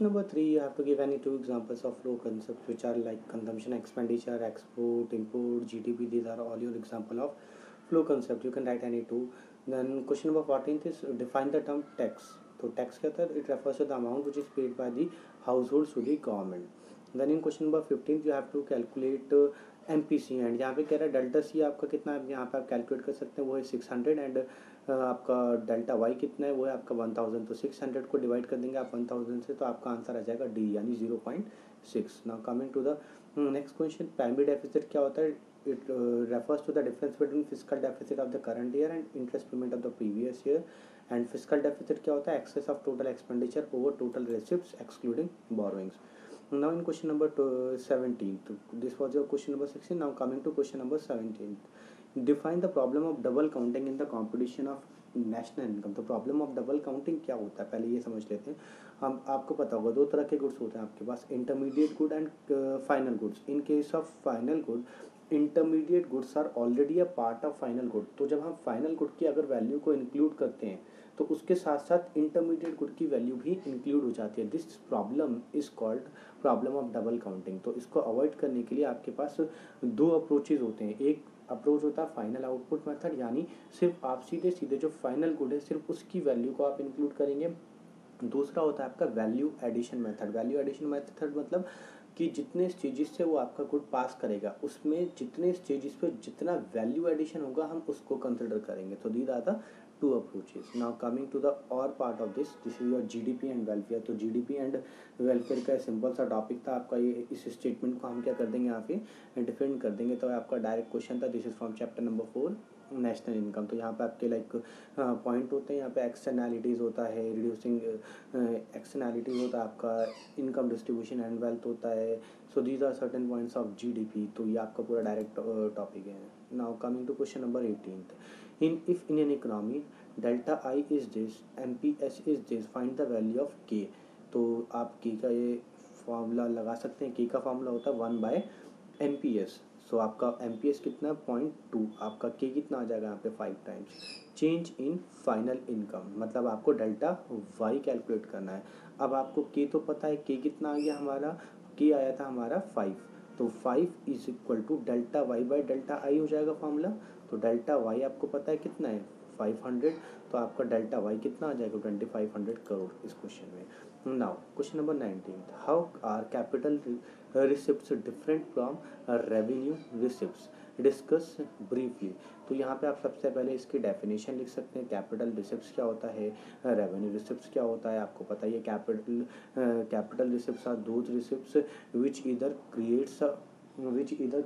Number three, you have to give any two examples of flow concepts which are like consumption, expenditure, export, import, GDP. These are all your example of flow concept. You can write any two. Then question number 14th is define the term tax. So tax क्या होता है? It refers to the amount which is paid by the households to the government. Then in question number 15th you have to calculate MPC and यहाँ पे कह रहा है delta C आपका कितना है, यहाँ पे आप कैलकुलेट कर सकते हैं, वो है 600 एंड आपका डेल्टा वाई कितना है, वो है आपका 1000. तो 600 को डिवाइड कर देंगे आप 1000 से, तो आपका आंसर आ जाएगा डी यानी 0.6. Now coming to the next question, primary deficit क्या होता है? It refers to the difference between physical deficit of the current year and interest payment of the previous year. And physical deficit क्या होता है? Excess of total expenditure over total receipts excluding borrowings. Now in question number 17th, this was your question number 16. Now coming to question number 17th, define the problem of double counting in the competition of national income. तो problem of double counting क्या होता है पहले ये समझ लेते हैं हम. आपको पता होगा दो तरह के गुड्स होते हैं आपके पास, intermediate good and final goods. In case of final good, intermediate goods are already a part of final good. तो जब हम फाइनल गुड की अगर वैल्यू को इंक्लूड करते हैं तो उसके साथ साथ इंटरमीडिएट गुड की वैल्यू भी इंक्लूड हो जाती है. This problem is called problem of double counting. तो इसको अवॉइड करने के लिए आपके पास दो अप्रोचेज होते हैं. एक अप्रोच होता है फाइनल आउटपुट मेथड, यानी सिर्फ आप सीधे सीधे जो फाइनल गुड है सिर्फ उसकी वैल्यू को आप इंक्लूड करेंगे. दूसरा होता है आपका value addition method. Value addition method मतलब कि जितने स्टेजेस से वो आपका गुड पास करेगा उसमें जितने स्टेजेस पे जितना वैल्यू एडिशन होगा हम उसको कंसिडर करेंगे. तो these are the two approaches. Now coming to the other part of this is your GDP and welfare. तो जीडीपी एंड वेलफेयर का सिंपल सा टॉपिक था आपका. ये इस स्टेटमेंट को हम क्या कर देंगे यहाँ पे डिफेंड कर देंगे. तो आपका डायरेक्ट क्वेश्चन था. This is from chapter number 4 national income. तो यहाँ पे आपके लाइक पॉइंट होते हैं. यहाँ पे एक्सटर्नैलिटीज़ होता है, रिड्यूसिंग एक्सटर्नैलिटीज़ होता है आपका, इनकम डिस्ट्रीब्यूशन एंड वेल्थ होता है. So these are certain points of GDP. तो ये आपका पूरा डायरेक्ट टॉपिक है. Now coming to question number 18th, in an economy delta I is this, MPS is this, find the value of K. तो आप K का ये formula लगा सकते हैं. K का फॉर्मूला होता है 1/MPS. सो आपका MPS कितना 0.2, आपका K कितना आ जाएगा यहाँ पे 5 times. Change in final income मतलब आपको डेल्टा वाई कैलकुलेट करना है. अब आपको K तो पता है, K कितना आ गया हमारा, K आया था हमारा 5. तो 5 is equal to delta Y by delta I हो जाएगा फॉर्मूला. तो डेल्टा वाई आपको पता है कितना है 500. तो आपका डेल्टा वाई कितना आ जाएगा 2500 करोड़ इस क्वेश्चन में. Now question number 19, how are capital receipts different from revenue receipts, discuss briefly. तो यहाँ पे आप सबसे पहले इसकी डेफिनेशन लिख सकते हैं. कैपिटल रिसिप्ट्स क्या होता है, रेवेन्यू रिसिप्ट्स क्या होता है, आपको पता है. Capital receipts are those receipts which either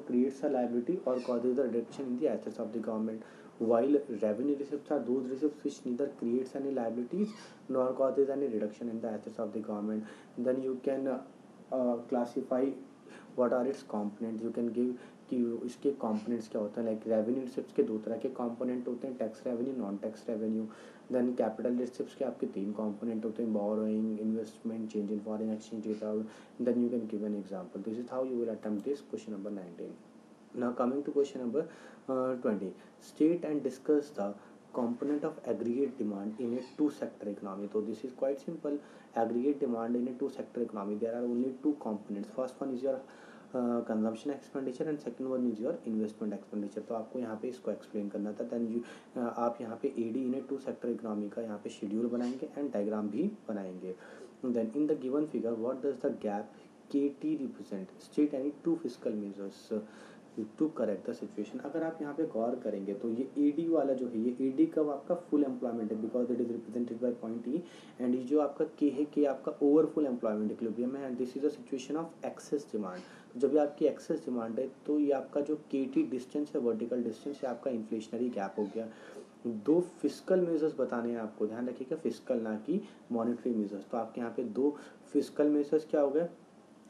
creates a liability or causes a reduction in the assets of the government, while revenue receipts are those receipts which neither creates any liabilities nor causes any reduction in the assets of the government. Then you can classify what are its components. You can give कि इसके components क्या होता है. Like revenue receipts के दो तरह के component होते हैं, tax revenue, non tax revenue. Then capital receipts के आपके 3 component होते हैं, borrowing, investment, change in foreign exchange reserve. Then you can give an example. This is how you will attempt this question number 19. Now coming to question number 20, state and discuss the component of aggregate demand in a two sector economy. So this is quite simple. Aggregate demand in a two sector economy, there are only two components. First one is your consumption expenditure and second one is your investment expenditure. तो आपको यहाँ पे इसको explain करना था. Then आप यहाँ पे AD in a two sector economy का यहाँ पे शेड्यूल बनाएंगे एंड डायग्राम भी बनाएंगे. Then in the given figure what does the gap KT represent, state any two physical measures to correct the situation. अगर आप यहाँ पे गौर करेंगे तो ये एडी वाला जो है, ये एडी कब आपका फुल एम्प्लॉयमेंट है because it is represented by point E. And ये जो आपका के है, के आपका ओवर फुल एम्प्लॉयमेंट इक्विलिब्रियम है. And this is a situation of excess demand. जब भी आपकी एक्सेस डिमांड है तो ये आपका जो KT डिस्टेंस है, वर्टिकल डिस्टेंस है, आपका इन्फ्लेशनरी गैप हो गया. दो फिजिकल मेजर्स बताने हैं आपको, ध्यान रखिएगा, फिजिकल ना कि मॉनेटरी मेजर्स. तो आपके यहाँ पे दो फिजिकल मेजर्स क्या हो गए,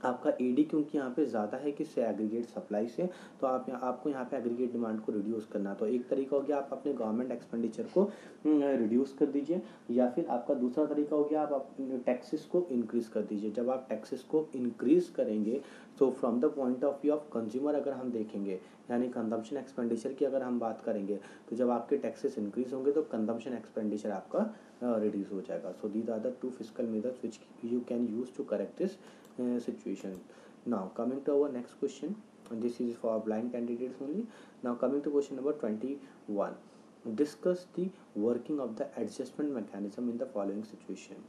आपका एडी क्योंकि यहाँ पे ज़्यादा है किससे, एग्रीगेट सप्लाई से. तो आपको यहाँ पे एग्रीगेट डिमांड को रिड्यूस करना. तो एक तरीका हो गया आप अपने गवर्नमेंट एक्सपेंडिचर को रिड्यूस कर दीजिए, या फिर आपका दूसरा तरीका हो गया आप अपने टैक्सेस को इंक्रीज़ कर दीजिए. जब आप टैक्सेस को इंक्रीज़ करेंगे तो from the point of view of consumer अगर हम देखेंगे, यानी कंजम्पशन एक्सपेंडिचर की अगर हम बात करेंगे, तो जब आपके टैक्सेस इंक्रीज़ होंगे तो कंजम्पशन एक्सपेंडिचर आपका रिड्यूस हो जाएगा. So these are the 2 physical methods which you can use to correct this situation. Now coming to our next question, and this is for blind candidates only. Now coming to question number 21, discuss the working of the adjustment mechanism in the following situation.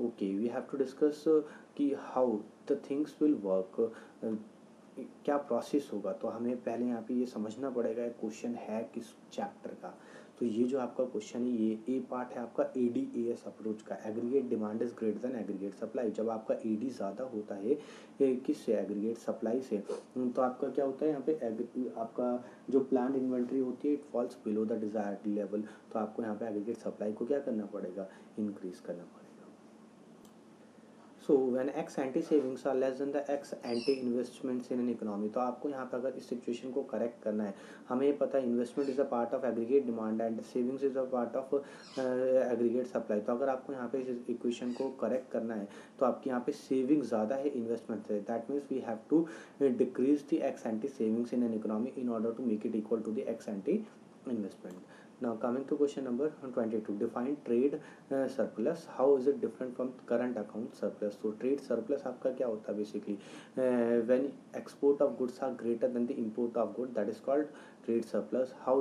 Okay, we have to discuss कि how the things will work, क्या process होगा. तो हमें पहले यहाँ पे ये समझना पड़ेगा क्वेश्चन है किस चैप्टर का. तो ये जो आपका क्वेश्चन है ये ए पार्ट है आपका ADAS अप्रोच का, aggregate demand is greater than aggregate supply. जब आपका AD ज़्यादा होता है किससे, एग्रीगेट सप्लाई से, तो आपका क्या होता है यहाँ पे आपका जो प्लान इन्वेंट्री होती है it falls below the desired level. तो आपको यहाँ पे एग्रीगेट सप्लाई को क्या करना पड़ेगा, इंक्रीज करना पड़ेगा. So when ex ante savings are less than the ex ante investments in an economy. तो आपको यहाँ पे अगर इस सिचुएशन को करेक्ट करना है, हमें पता है investment is a part of aggregate demand and savings is a part of aggregate supply. तो अगर आपको यहाँ पे इस इक्वेशन को करेक्ट करना है तो आपके यहाँ पे सेविंग ज़्यादा है इन्वेस्टमेंट से. That means we have to decrease the ex ante savings in an economy in order to make it equal to the ex ante investment. Now coming to question number 22, define trade surplus. How is it different from current account surplus? So trade surplus आपका क्या होता है basically, when export of goods are greater than the import of goods, that is called trade surplus. How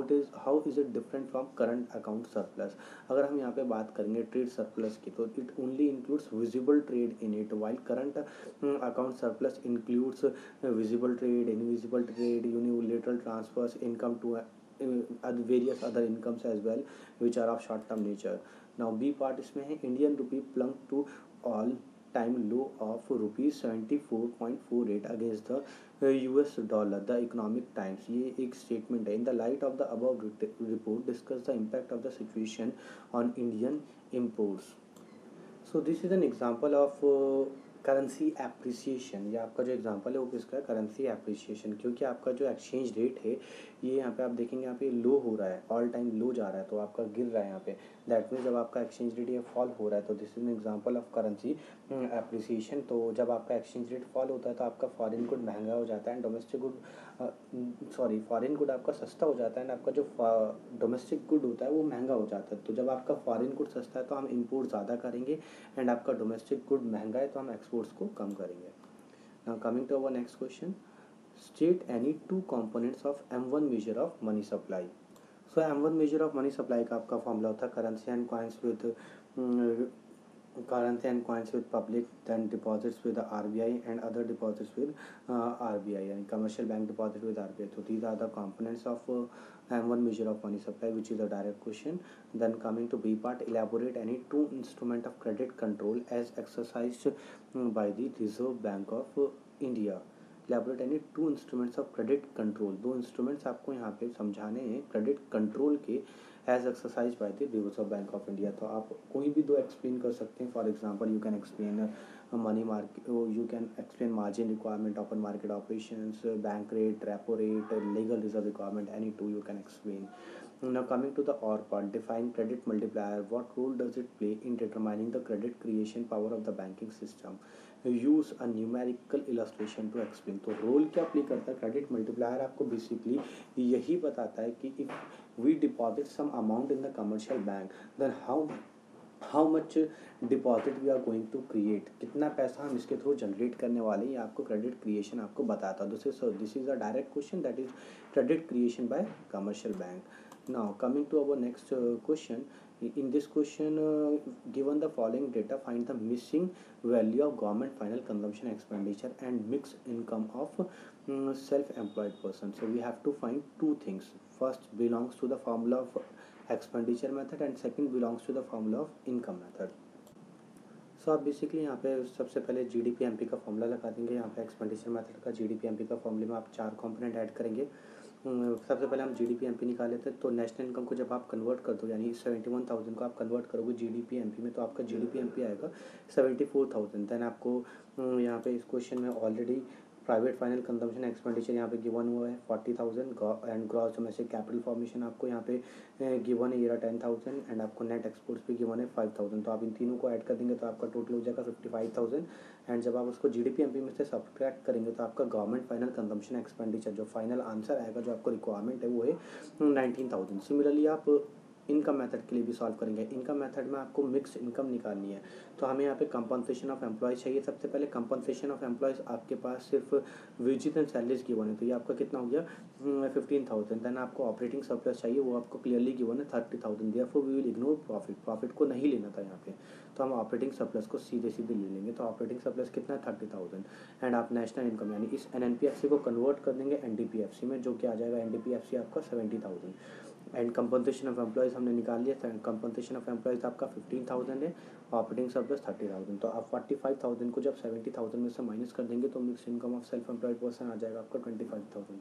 is it different from current account surplus? अगर हम यहाँ पे बात करेंगे trade surplus की तो it only includes visible trade in it, while current account surplus includes visible trade, invisible trade, unilateral transfers, income to various other incomes as well which are of short term nature. Now B part इसमें है Indian rupee plunged to all time low of rupees 74.48 against the US dollar. The Economic Times, ये एक statement है. In the light of the above report, discuss the impact of the situation on Indian imports. So this is an example of currency appreciation. ये आपका जो example है वो किसका है, करेंसी एप्रिसिएशन. क्योंकि आपका जो एक्सचेंज रेट है ये यहाँ पे आप देखेंगे यहाँ पे लो हो रहा है, ऑल टाइम लो जा रहा है, तो आपका गिर रहा है यहाँ पे. दैट मीन्स जब आपका एक्सचेंज रेट ये फॉल हो रहा है तो this is an example of currency appreciation. तो जब आपका एक्सचेंज रेट फॉल होता है तो आपका फॉरेन गुड महंगा हो जाता है and domestic good foreign good आपका सस्ता हो जाता है एंड आपका जो डोमेस्टिक गुड होता है वो महंगा हो जाता है. तो जब आपका फॉरेन गुड सस्ता है तो हम इम्पोर्ट ज़्यादा करेंगे एंड आपका डोमेस्टिक गुड महंगा है तो हम एक्सपोर्ट्स को कम करेंगे. Now coming to our next question, state any 2 components of M1 measure of money supply. So M1 measure of money supply का आपका फॉर्मूला होता है currency and coins with public, then deposits with RBI and other deposits with RBI, यानी commercial bank deposit with RBI. तो these are the components of M1 measure of money supply, which is a direct question. Then coming to B part, elaborate any 2 instrument of credit control as exercised by the Reserve Bank of India. Elaborate any 2 instruments of credit control. 2 instruments आपको यहाँ पे समझाने हैं credit control के as exercise by the reserve bank of India. तो आप कोई भी 2 एक्सप्लेन कर सकते हैं. For example you can explain money market, you can explain margin requirement, open market operations, bank rate, repo rate, legal reserve requirement, any 2 you can explain. Now coming to the OR part, define credit multiplier. What role does it play in determining the credit creation power of the banking system? Use a numerical illustration to explain. तो role क्या play करता है credit multiplier, आपको basically यही बताता है कि if we deposit some amount in the commercial bank then how much deposit we are going to create, कितना पैसा हम इसके थ्रू जनरेट करने वाले हैं. आपको क्रेडिट क्रिएशन आपको बताता है. This is a direct question, that is credit creation by commercial bank. Now coming to our next question. In this question, given the following data, find the missing value of government final consumption expenditure and mixed income of self-employed person. So we have to find 2 things. First belongs to the formula of expenditure method and second belongs to the formula of income method. सो आप basically यहाँ पे सबसे पहले GDP-MP का formula लगा देंगे. यहाँ पे एक्सपेंडिचर मेथड का GDP-MP का फॉर्मूले में आप 4 कंपोनेंट ऐड करेंगे. सबसे पहले हम GDP-MP निकाल लेते हैं. तो नेशनल इनकम को जब आप कन्वर्ट कर दो, यानी 71,000 को आप कन्वर्ट करोगे GDP-MP में, तो आपका GDP-MP आएगा 74,000. देन आपको यहाँ पे इस क्वेश्चन में already private final consumption expenditure यहाँ पे गिवन हुआ है 40,000 and gross domestic capital formation आपको यहाँ पे गिवन है ये 10,000 एंड आपको नेट एक्सपोर्ट्स पे गिवन है 5,000. तो आप इन तीनों को ऐड कर देंगे तो आपका टोटल हो जाएगा 55,000 एंड जब आप उसको GDP-MP में से सब्ट्रैक्ट करेंगे तो आपका गवर्नमेंट फाइनल कंजम्पशन एक्सपेंडिचर जो फाइनल आंसर आएगा, जो आपको रिक्वायरमेंट है वो है 19,000. सिमिलरली आप इनकम मेथड के लिए भी सॉल्व करेंगे। इनकम मेथड में आपको मिक्स इनकम निकालनी है, तो हमें यहाँ पे कंपनसेशन ऑफ एम्प्लॉयज़ चाहिए। सबसे पहले कंपनसेशन ऑफ एम्प्लॉयज़ आपके पास सिर्फ वेजेस एंड सैलरीज गिवन है, तो ये आपका कितना हो गया 15,000। देन आपको ऑपरेटिंग सरप्लस चाहिए, वो आपको क्लियरली गिवन है 30,000। Therefore we will ignore profit, profit को नहीं लेना था यहाँ पे, तो हम ऑपरेटिंग सरप्लस को सीधे सीधे ले लेंगे। तो ऑपरेटिंग सरप्लस कितना है 30,000। एंड आप नेशनल इनकम यानी इस NNPFC को कन्वर्ट कर देंगे NDPFC में, जो कि आ जाएगा NDPFC आपका 70,000। एंड कंपनसेशन ऑफ एम्प्लॉयज़ हमने निकाल लिया, कंपनसेशन ऑफ एम्प्लॉयज़ आपका 15,000 है, ऑपरेटिंग सरप्लस 30,000। तो आप 45,000 को जब 70,000 में से माइनस कर देंगे तो mix income of self employed person आ जाएगा आपका 25,000।